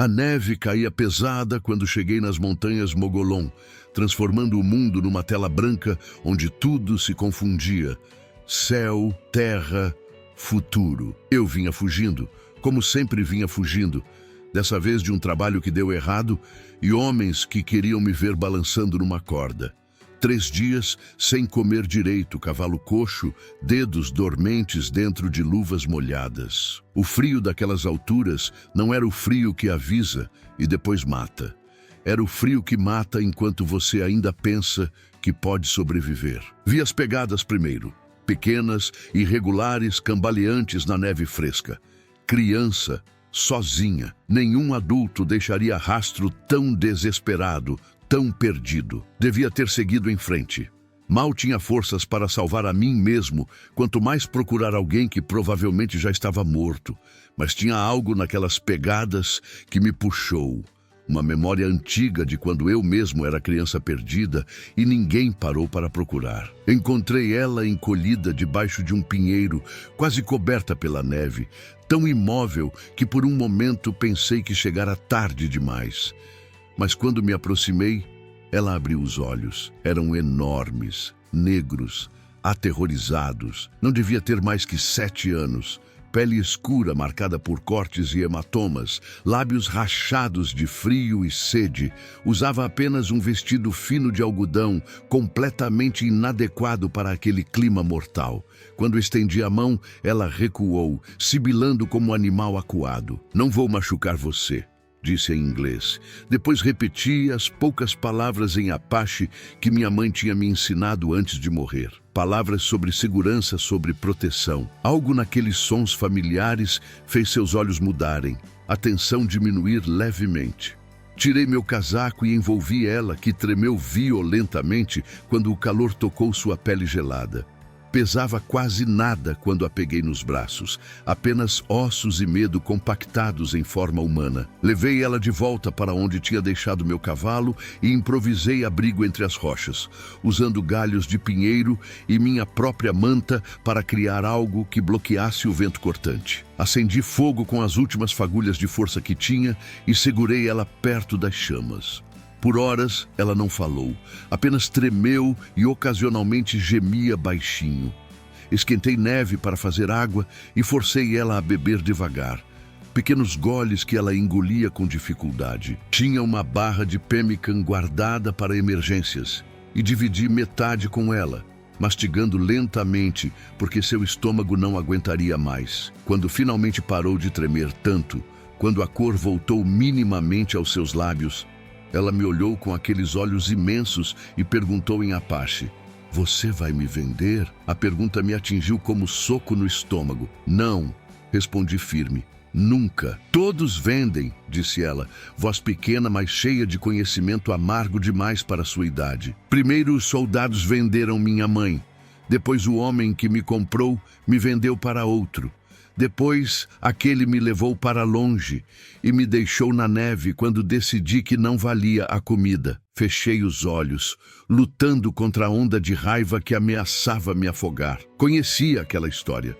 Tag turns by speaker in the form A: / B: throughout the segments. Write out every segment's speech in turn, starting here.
A: A neve caía pesada quando cheguei nas montanhas Mogolon, transformando o mundo numa tela branca onde tudo se confundia. Céu, terra, futuro. Eu vinha fugindo, como sempre vinha fugindo, dessa vez de um trabalho que deu errado e homens que queriam me ver balançando numa corda. 3 dias sem comer direito, cavalo coxo, dedos dormentes dentro de luvas molhadas. O frio daquelas alturas não era o frio que avisa e depois mata. Era o frio que mata enquanto você ainda pensa que pode sobreviver. Vi as pegadas primeiro, pequenas, irregulares, cambaleantes na neve fresca. Criança, sozinha. Nenhum adulto deixaria rastro tão desesperado, tão perdido. Devia ter seguido em frente. Mal tinha forças para salvar a mim mesmo, quanto mais procurar alguém que provavelmente já estava morto. Mas tinha algo naquelas pegadas que me puxou. Uma memória antiga de quando eu mesmo era criança perdida e ninguém parou para procurar. Encontrei ela encolhida debaixo de um pinheiro, quase coberta pela neve, tão imóvel que por um momento pensei que chegara tarde demais. Mas quando me aproximei, ela abriu os olhos. Eram enormes, negros, aterrorizados. Não devia ter mais que 7 anos. Pele escura marcada por cortes e hematomas, lábios rachados de frio e sede. Usava apenas um vestido fino de algodão, completamente inadequado para aquele clima mortal. Quando estendi a mão, ela recuou, sibilando como um animal acuado. "Não vou machucar você", disse em inglês. Depois repeti as poucas palavras em Apache que minha mãe tinha me ensinado antes de morrer. Palavras sobre segurança, sobre proteção. Algo naqueles sons familiares fez seus olhos mudarem, a tensão diminuir levemente. Tirei meu casaco e envolvi ela, que tremeu violentamente quando o calor tocou sua pele gelada. Pesava quase nada quando a peguei nos braços, apenas ossos e medo compactados em forma humana. Levei ela de volta para onde tinha deixado meu cavalo e improvisei abrigo entre as rochas, usando galhos de pinheiro e minha própria manta para criar algo que bloqueasse o vento cortante. Acendi fogo com as últimas fagulhas de força que tinha e segurei ela perto das chamas. Por horas, ela não falou, apenas tremeu e ocasionalmente gemia baixinho. Esquentei neve para fazer água e forcei ela a beber devagar. Pequenos goles que ela engolia com dificuldade. Tinha uma barra de pemmican guardada para emergências e dividi metade com ela, mastigando lentamente porque seu estômago não aguentaria mais. Quando finalmente parou de tremer tanto, quando a cor voltou minimamente aos seus lábios, ela me olhou com aqueles olhos imensos e perguntou em Apache: "Você vai me vender?" A pergunta me atingiu como soco no estômago. "Não", respondi firme. "Nunca." "Todos vendem", disse ela, voz pequena, mas cheia de conhecimento amargo demais para sua idade. "Primeiro os soldados venderam minha mãe. Depois o homem que me comprou me vendeu para outro. Depois, aquele me levou para longe e me deixou na neve quando decidi que não valia a comida." Fechei os olhos, lutando contra a onda de raiva que ameaçava me afogar. Conhecia aquela história.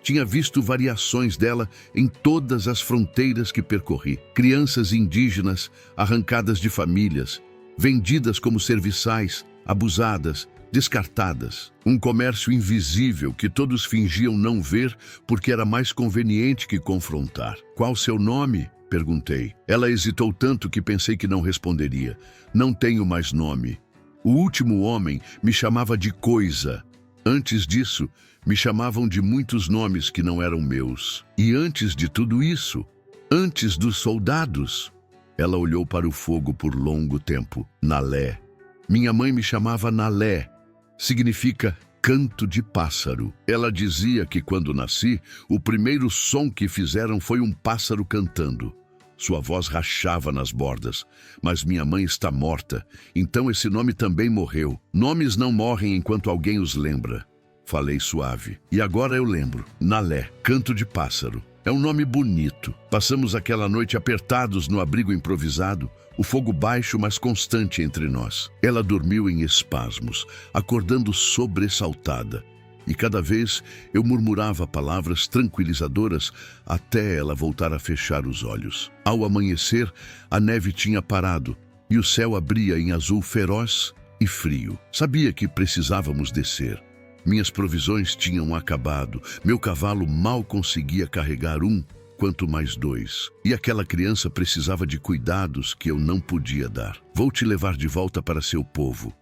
A: Tinha visto variações dela em todas as fronteiras que percorri. Crianças indígenas arrancadas de famílias, vendidas como serviçais, abusadas, descartadas. Um comércio invisível que todos fingiam não ver porque era mais conveniente que confrontar. "Qual seu nome?" perguntei. Ela hesitou tanto que pensei que não responderia. "Não tenho mais nome. O último homem me chamava de Coisa. Antes disso, me chamavam de muitos nomes que não eram meus. E antes de tudo isso, antes dos soldados..." Ela olhou para o fogo por longo tempo. "Nalé. Minha mãe me chamava Nalé. Significa canto de pássaro. Ela dizia que quando nasci, o primeiro som que fizeram foi um pássaro cantando. Sua voz rachava nas bordas. Mas minha mãe está morta, então esse nome também morreu. Nomes não morrem enquanto alguém os lembra." Falei suave. "E agora eu lembro. Nalé, canto de pássaro. É um nome bonito." Passamos aquela noite apertados no abrigo improvisado, o fogo baixo mas constante entre nós. Ela dormiu em espasmos, acordando sobressaltada. e cada vez eu murmurava palavras tranquilizadoras até ela voltar a fechar os olhos. Ao amanhecer, a neve tinha parado e o céu abria em azul feroz e frio. Sabia que precisávamos descer. Minhas provisões tinham acabado, meu cavalo mal conseguia carregar um, quanto mais dois. E aquela criança precisava de cuidados que eu não podia dar. Vou te levar de volta para seu povo,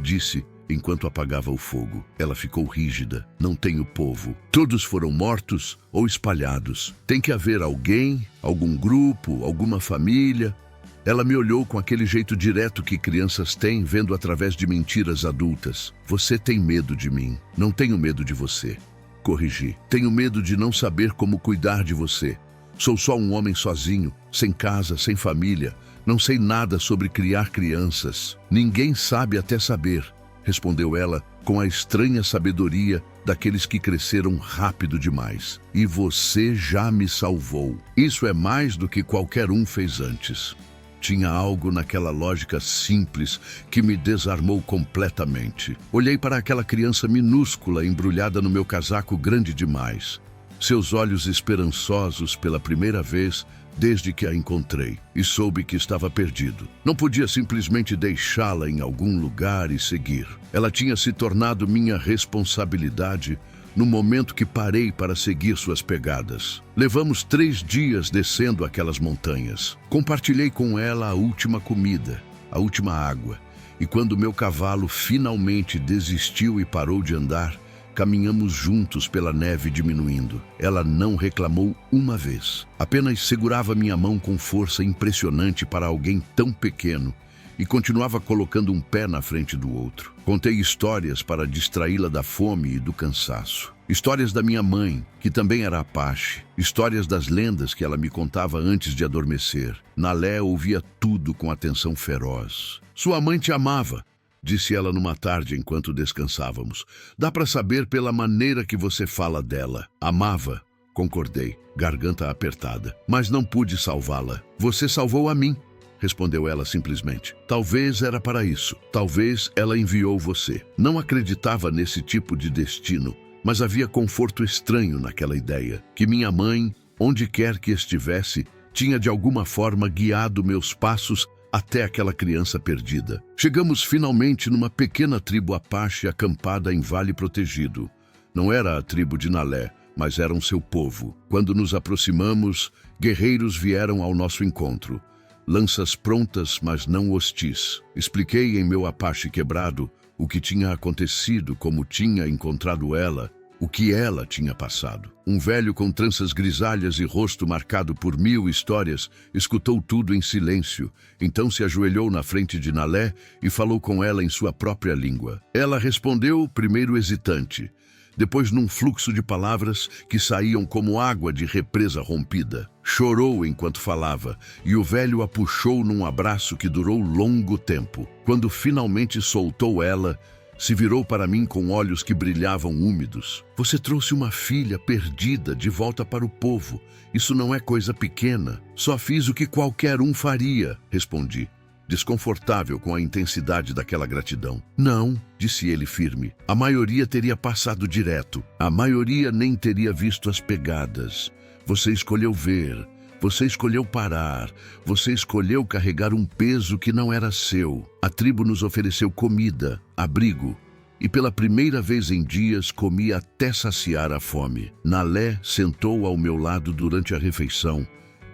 A: disse enquanto apagava o fogo. Ela ficou rígida. Não tenho povo. Todos foram mortos ou espalhados. Tem que haver alguém, algum grupo, alguma família. Ela me olhou com aquele jeito direto que crianças têm, vendo através de mentiras adultas. Você tem medo de mim. Não tenho medo de você. Corrigi. Tenho medo de não saber como cuidar de você. Sou só um homem sozinho, sem casa, sem família. Não sei nada sobre criar crianças. Ninguém sabe até saber, respondeu ela com a estranha sabedoria daqueles que cresceram rápido demais. E você já me salvou. Isso é mais do que qualquer um fez antes. Tinha algo naquela lógica simples que me desarmou completamente. Olhei para aquela criança minúscula embrulhada no meu casaco grande demais. Seus olhos esperançosos pela primeira vez desde que a encontrei, e soube que estava perdido. Não podia simplesmente deixá-la em algum lugar e seguir. Ela tinha se tornado minha responsabilidade no momento que parei para seguir suas pegadas. Levamos 3 dias descendo aquelas montanhas. Compartilhei com ela a última comida, a última água, e quando meu cavalo finalmente desistiu e parou de andar, caminhamos juntos pela neve diminuindo. Ela não reclamou uma vez. Apenas segurava minha mão com força impressionante para alguém tão pequeno e continuava colocando um pé na frente do outro. Contei histórias para distraí-la da fome e do cansaço. Histórias da minha mãe, que também era Apache. Histórias das lendas que ela me contava antes de adormecer. Nalé ouvia tudo com atenção feroz. Sua mãe te amava, disse ela numa tarde enquanto descansávamos. Dá para saber pela maneira que você fala dela. Amava, concordei, garganta apertada. Mas não pude salvá-la. Você salvou a mim, respondeu ela simplesmente. Talvez era para isso. Talvez ela enviou você. Não acreditava nesse tipo de destino, mas havia conforto estranho naquela ideia. Que minha mãe, onde quer que estivesse, tinha de alguma forma guiado meus passos até aquela criança perdida. Chegamos finalmente numa pequena tribo Apache acampada em Vale Protegido. Não era a tribo de Nalé, mas era seu povo. Quando nos aproximamos, guerreiros vieram ao nosso encontro. Lanças prontas, mas não hostis. Expliquei em meu Apache quebrado o que tinha acontecido, como tinha encontrado ela, o que ela tinha passado. Um velho com tranças grisalhas e rosto marcado por 1000 histórias escutou tudo em silêncio, então se ajoelhou na frente de Nalé e falou com ela em sua própria língua. Ela respondeu, primeiro hesitante, depois num fluxo de palavras que saíam como água de represa rompida. Chorou enquanto falava, e o velho a puxou num abraço que durou longo tempo. Quando finalmente soltou ela, se virou para mim com olhos que brilhavam úmidos. Você trouxe uma filha perdida de volta para o povo. Isso não é coisa pequena. Só fiz o que qualquer um faria, respondi, desconfortável com a intensidade daquela gratidão. Não, disse ele firme. A maioria teria passado direto. A maioria nem teria visto as pegadas. Você escolheu ver. Você escolheu parar. Você escolheu carregar um peso que não era seu. A tribo nos ofereceu comida, abrigo, e pela primeira vez em dias comi até saciar a fome. Nalé sentou ao meu lado durante a refeição,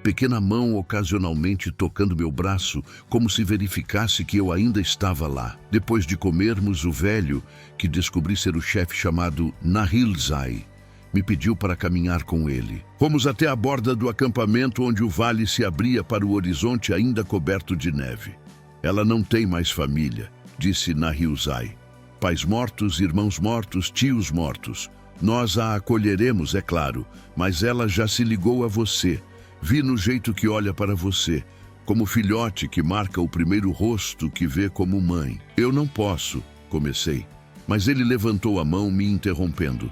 A: pequena mão ocasionalmente tocando meu braço, como se verificasse que eu ainda estava lá. Depois de comermos, o velho, que descobri ser o chefe chamado Nahilzai, me pediu para caminhar com ele. Fomos até a borda do acampamento onde o vale se abria para o horizonte ainda coberto de neve. Ela não tem mais família, disse Nahilzai. Pais mortos, irmãos mortos, tios mortos. Nós a acolheremos, é claro, mas ela já se ligou a você. Vi no jeito que olha para você, como filhote que marca o primeiro rosto que vê como mãe. Eu não posso, comecei, mas ele levantou a mão me interrompendo.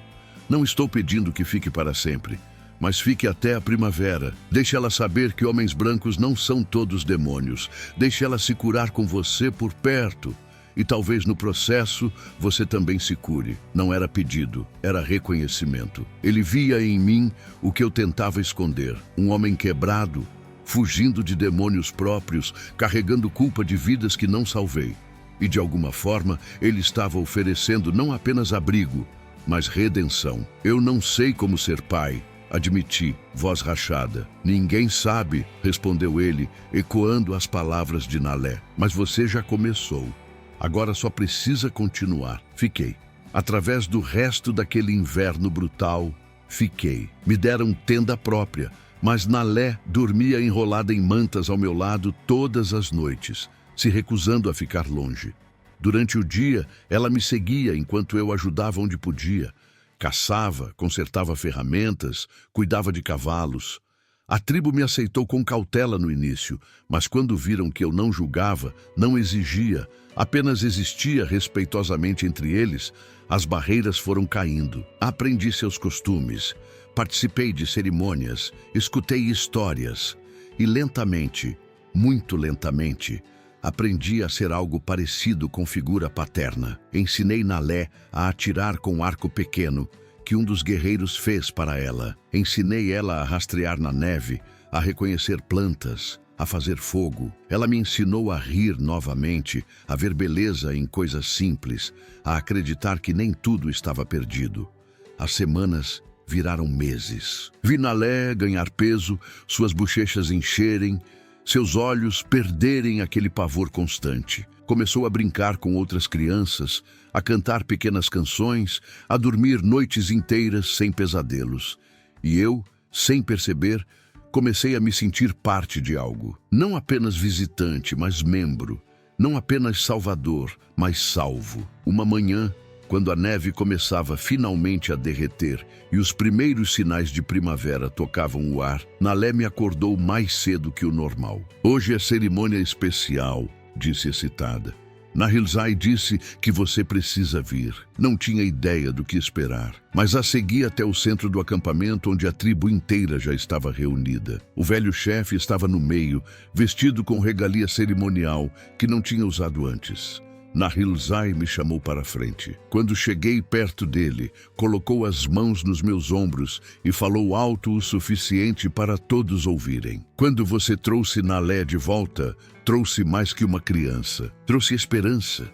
A: Não estou pedindo que fique para sempre, mas fique até a primavera. Deixe ela saber que homens brancos não são todos demônios. Deixe ela se curar com você por perto. E talvez no processo você também se cure. Não era pedido, era reconhecimento. Ele via em mim o que eu tentava esconder. Um homem quebrado, fugindo de demônios próprios, carregando culpa de vidas que não salvei. E de alguma forma, ele estava oferecendo não apenas abrigo, mas redenção. Eu não sei como ser pai, admiti, voz rachada. Ninguém sabe, respondeu ele, ecoando as palavras de Nalé. Mas você já começou. Agora só precisa continuar. Fiquei. Através do resto daquele inverno brutal, fiquei. Me deram tenda própria, mas Nalé dormia enrolada em mantas ao meu lado todas as noites, se recusando a ficar longe. Durante o dia, ela me seguia enquanto eu ajudava onde podia. Caçava, consertava ferramentas, cuidava de cavalos. A tribo me aceitou com cautela no início, mas quando viram que eu não julgava, não exigia, apenas existia respeitosamente entre eles, as barreiras foram caindo. Aprendi seus costumes, participei de cerimônias, escutei histórias e lentamente, muito lentamente, aprendi a ser algo parecido com figura paterna. Ensinei Nalé a atirar com arco pequeno, que um dos guerreiros fez para ela. Ensinei ela a rastrear na neve, a reconhecer plantas, a fazer fogo. Ela me ensinou a rir novamente, a ver beleza em coisas simples, a acreditar que nem tudo estava perdido. As semanas viraram meses. Vi Nalé ganhar peso, suas bochechas encherem, seus olhos perderem aquele pavor constante. Começou a brincar com outras crianças, a cantar pequenas canções, a dormir noites inteiras sem pesadelos. E eu, sem perceber, comecei a me sentir parte de algo. Não apenas visitante, mas membro. Não apenas salvador, mas salvo. Uma manhã, quando a neve começava finalmente a derreter e os primeiros sinais de primavera tocavam o ar, Nalé me acordou mais cedo que o normal. Hoje é cerimônia especial, disse excitada. Nahilzai disse que você precisa vir. Não tinha ideia do que esperar, mas a segui até o centro do acampamento onde a tribo inteira já estava reunida. O velho chefe estava no meio, vestido com regalia cerimonial que não tinha usado antes. Nahilzai me chamou para a frente. Quando cheguei perto dele, colocou as mãos nos meus ombros e falou alto o suficiente para todos ouvirem. Quando você trouxe Nalé de volta, trouxe mais que uma criança. Trouxe esperança.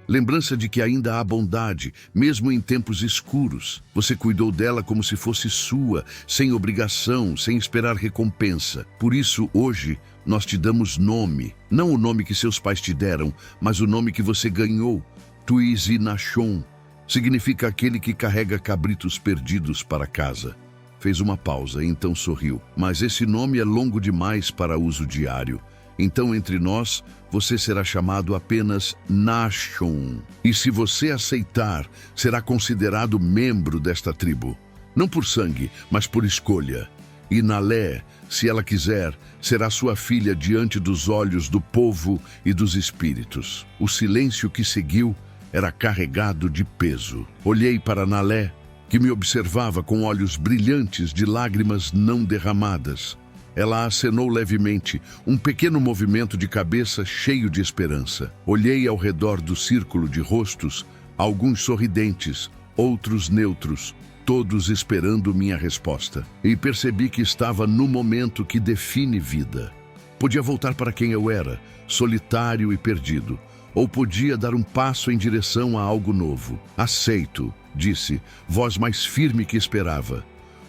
A: Lembrança de que ainda há bondade, mesmo em tempos escuros. Você cuidou dela como se fosse sua, sem obrigação, sem esperar recompensa. Por isso, hoje, nós te damos nome. Não o nome que seus pais te deram, mas o nome que você ganhou. Tuizi Nashon. Significa aquele que carrega cabritos perdidos para casa. Fez uma pausa e então sorriu. Mas esse nome é longo demais para uso diário. Então, entre nós, você será chamado apenas Nashon. E se você aceitar, será considerado membro desta tribo. Não por sangue, mas por escolha. E Nalé, se ela quiser, será sua filha diante dos olhos do povo e dos espíritos. O silêncio que seguiu era carregado de peso. Olhei para Nalé, que me observava com olhos brilhantes de lágrimas não derramadas. Ela acenou levemente, um pequeno movimento de cabeça cheio de esperança. Olhei ao redor do círculo de rostos, alguns sorridentes, outros neutros, todos esperando minha resposta. E percebi que estava no momento que define vida. Podia voltar para quem eu era, solitário e perdido, ou podia dar um passo em direção a algo novo. Aceito, disse, voz mais firme que esperava.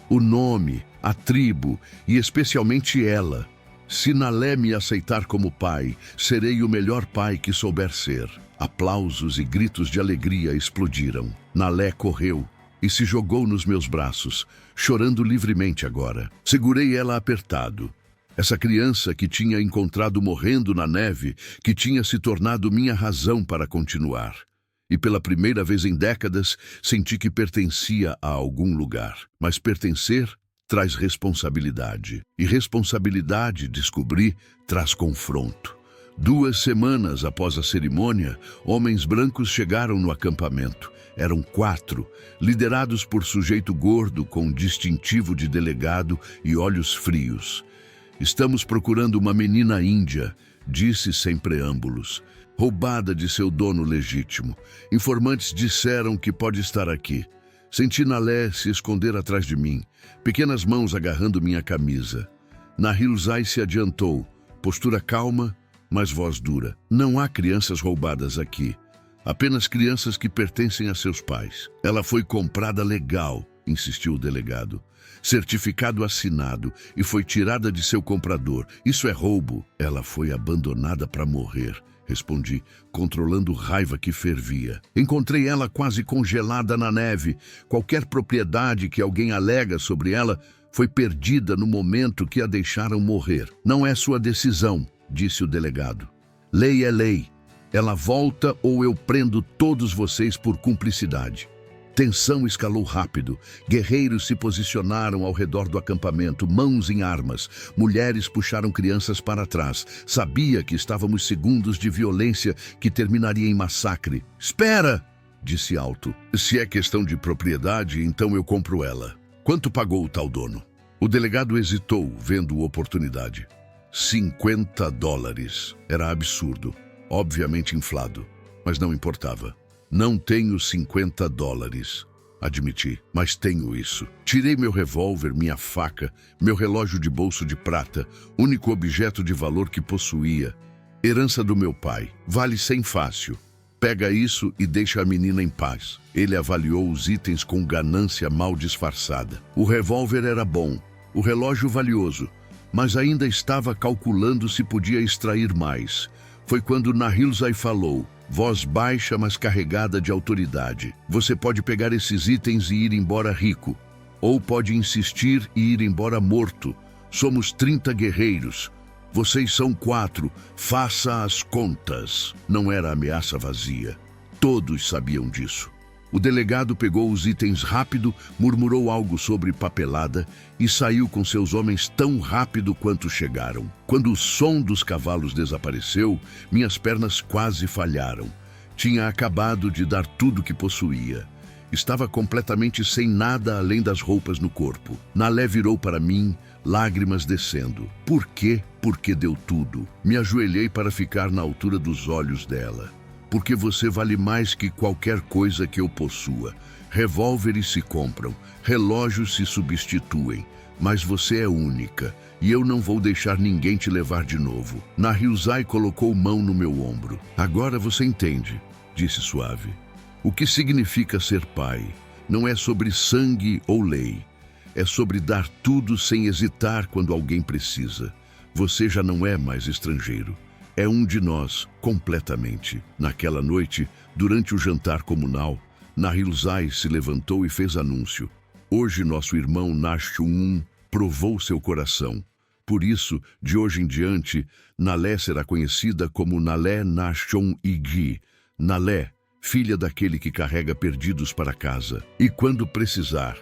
A: O nome, a tribo e especialmente ela. Se Nalé me aceitar como pai, serei o melhor pai que souber ser. Aplausos e gritos de alegria explodiram. Nalé correu e se jogou nos meus braços, chorando livremente agora. Segurei ela apertado. Essa criança que tinha encontrado morrendo na neve, que tinha se tornado minha razão para continuar. E pela primeira vez em décadas, senti que pertencia a algum lugar. Mas pertencer traz responsabilidade. E responsabilidade, descobri, traz confronto. 2 semanas após a cerimônia, homens brancos chegaram no acampamento. Eram 4, liderados por sujeito gordo com distintivo de delegado e olhos frios. Estamos procurando uma menina índia, disse sem preâmbulos. roubada de seu dono legítimo. Informantes disseram que pode estar aqui. Senti Nalé se esconder atrás de mim, pequenas mãos agarrando minha camisa. Nahilzai se adiantou, postura calma, mas voz dura. Não há crianças roubadas aqui, apenas crianças que pertencem a seus pais. Ela foi comprada legal, insistiu o delegado. Certificado assinado e foi tirada de seu comprador. Isso é roubo. Ela foi abandonada para morrer, respondi, controlando raiva que fervia. Encontrei ela quase congelada na neve. Qualquer propriedade que alguém alega sobre ela foi perdida no momento que a deixaram morrer. Não é sua decisão, disse o delegado. Lei é lei. Ela volta ou eu prendo todos vocês por cumplicidade. Tensão escalou rápido. Guerreiros se posicionaram ao redor do acampamento, mãos em armas. Mulheres puxaram crianças para trás. Sabia que estávamos segundos de violência que terminaria em massacre. Espera! Disse alto. Se é questão de propriedade, então eu compro ela. Quanto pagou o tal dono? O delegado hesitou, vendo oportunidade. $50. Era absurdo. Obviamente inflado, mas não importava. Não tenho $50, admiti, mas tenho isso. Tirei meu revólver, minha faca, meu relógio de bolso de prata, único objeto de valor que possuía. Herança do meu pai. Vale 100 fácil. Pega isso e deixa a menina em paz. Ele avaliou os itens com ganância mal disfarçada. O revólver era bom, o relógio valioso, mas ainda estava calculando se podia extrair mais. Foi quando Nahilzai falou, voz baixa, mas carregada de autoridade. Você pode pegar esses itens e ir embora rico, ou pode insistir e ir embora morto. Somos 30 guerreiros. Vocês são 4. Faça as contas. Não era ameaça vazia. Todos sabiam disso. O delegado pegou os itens rápido, murmurou algo sobre papelada e saiu com seus homens tão rápido quanto chegaram. Quando o som dos cavalos desapareceu, minhas pernas quase falharam. Tinha acabado de dar tudo que possuía. Estava completamente sem nada além das roupas no corpo. Nalé virou para mim, lágrimas descendo. Por quê? Porque deu tudo. Me ajoelhei para ficar na altura dos olhos dela. Porque você vale mais que qualquer coisa que eu possua. Revólveres se compram, relógios se substituem, mas você é única, e eu não vou deixar ninguém te levar de novo. Nahilzai colocou mão no meu ombro. Agora você entende, disse suave. O que significa ser pai? Não é sobre sangue ou lei. É sobre dar tudo sem hesitar quando alguém precisa. Você já não é mais estrangeiro. É um de nós, completamente. Naquela noite, durante o jantar comunal, Nahilzai se levantou e fez anúncio. Hoje nosso irmão Nashun provou seu coração. Por isso, de hoje em diante, Nalé será conhecida como Nalé Nashon Igi. Nalé, filha daquele que carrega perdidos para casa. E quando precisar,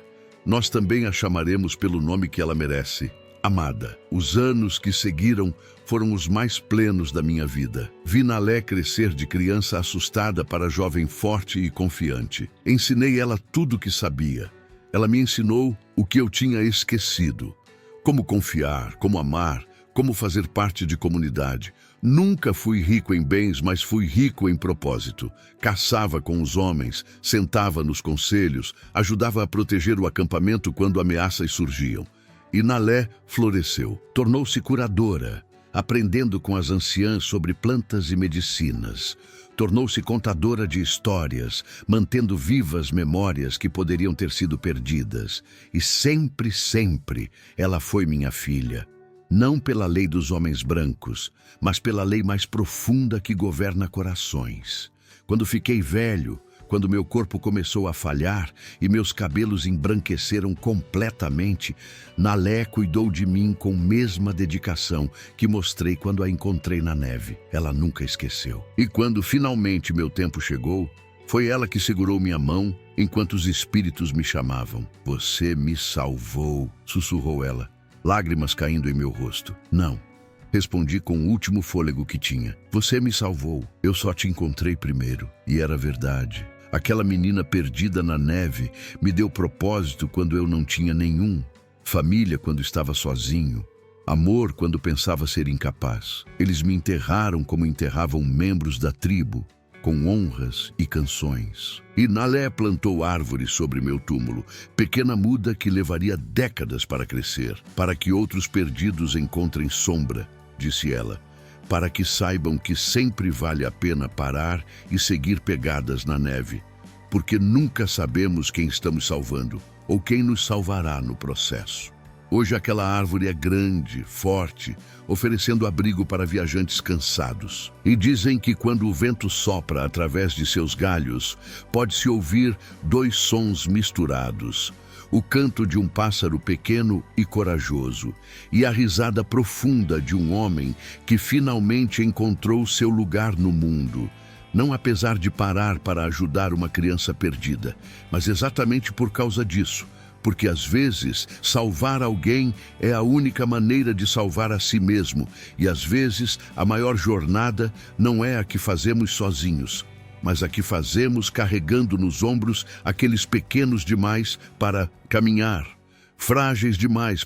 A: nós também a chamaremos pelo nome que ela merece. Amada. Os anos que seguiram foram os mais plenos da minha vida. Vi Nalé crescer de criança assustada para jovem forte e confiante. Ensinei ela tudo o que sabia. Ela me ensinou o que eu tinha esquecido. Como confiar, como amar, como fazer parte de comunidade. Nunca fui rico em bens, mas fui rico em propósito. Caçava com os homens, sentava nos conselhos, ajudava a proteger o acampamento quando ameaças surgiam. E Nalé floresceu, tornou-se curadora, aprendendo com as anciãs sobre plantas e medicinas. Tornou-se contadora de histórias, mantendo vivas memórias que poderiam ter sido perdidas. E sempre, sempre, ela foi minha filha. Não pela lei dos homens brancos, mas pela lei mais profunda que governa corações. Quando fiquei velho, quando meu corpo começou a falhar e meus cabelos embranqueceram completamente, Nalé cuidou de mim com mesma dedicação que mostrei quando a encontrei na neve. Ela nunca esqueceu. E quando finalmente meu tempo chegou, foi ela que segurou minha mão enquanto os espíritos me chamavam. Você me salvou, sussurrou ela, lágrimas caindo em meu rosto. Não. Respondi com o último fôlego que tinha. Você me salvou. Eu só te encontrei primeiro. E era verdade. Aquela menina perdida na neve me deu propósito quando eu não tinha nenhum, família quando estava sozinho. Amor quando pensava ser incapaz. Eles me enterraram como enterravam membros da tribo, com honras e canções. E Nalé plantou árvores sobre meu túmulo, pequena muda que levaria décadas para crescer, para que outros perdidos encontrem sombra, disse ela, para que saibam que sempre vale a pena parar e seguir pegadas na neve, porque nunca sabemos quem estamos salvando ou quem nos salvará no processo. Hoje aquela árvore é grande, forte, oferecendo abrigo para viajantes cansados. E dizem que quando o vento sopra através de seus galhos, pode-se ouvir dois sons misturados: o canto de um pássaro pequeno e corajoso, e a risada profunda de um homem que finalmente encontrou seu lugar no mundo. Não apesar de parar para ajudar uma criança perdida, mas exatamente por causa disso. Porque às vezes salvar alguém é a única maneira de salvar a si mesmo, e às vezes a maior jornada não é a que fazemos sozinhos, mas a que fazemos carregando nos ombros aqueles pequenos demais para caminhar, frágeis demais